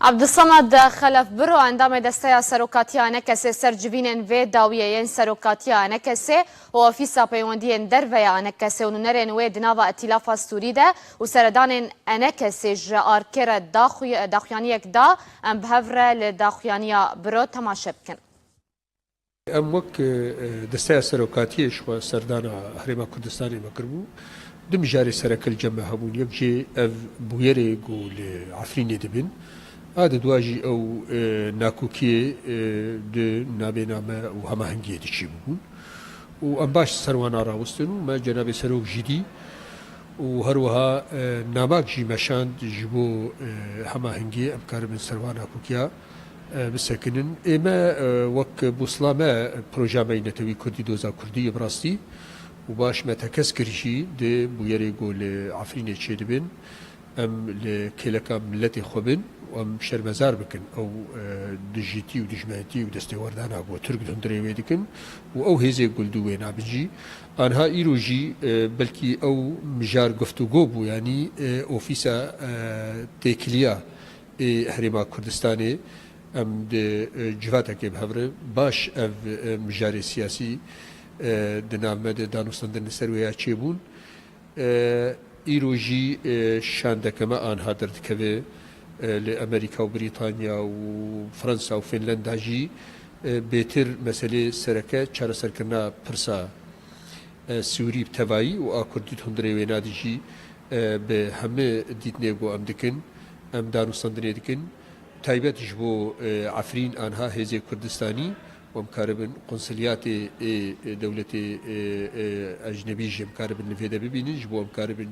عبدالصمد خلف برو اندام دسته سروکاتیا نکسه سرجوینن و داویین سروکاتیا نکسه و آفیسا پیوندین درویا نکسه و نرن و دناوا ائتلاف سوری ده و سردان نکسه جار کر داخویانی یک دا ام بهفره لداخویانیا برو تماشا بکن. ام وک دسته سروکاتیش و سردان هرما کردستانی مکربو دم جاری سرکل جمع همون یک جه اف بویره گول عفرینی دبن هذا دواجي أو ناكوكي د نابينامة وهماهنجية تشيبون وأنباش سروانا راوستنو ما جناب سروك جدي وهروها ناماك جي مشان جبو هماهنجية أمكار من سروانا كوكيا بسكنن إما وك بوصلامة بروجامي نتوي كردي دوزا كردي براستي وباش ما تكسكرشي د بويري قول عفريني تشيدبن ام لكلكا ملتي خوبن وام شرمزار بكن او دجيتي ودجمانتي ودستي وردانا بو ترك هندري ويدكن او هيزي قلدو وين عبجي انها ايروجي بلكي او مجار گفتگو بو يعني اوفيسا تيكليا هرما كردستاني ام د جواتك بهبر باش اف مجاري سياسي دنامد دانوستان سرويا چيبون ایروژی شاندکما آنها دردکه لأمریکا و بریتانیا و فرانسا و فنلندا جی بهتر مسئله سرکه چرا سرکنا پرسا سوری بتوایی و آکردیت هندره وینادی جی به همه دیدنه گو ام دکن ام دانوستان دنه دکن تایبت جبو عفرین آنها هزی کردستانی ومكاربن قنصليات دولة أجنبية مكاربن لفيدا ببينج ومكاربن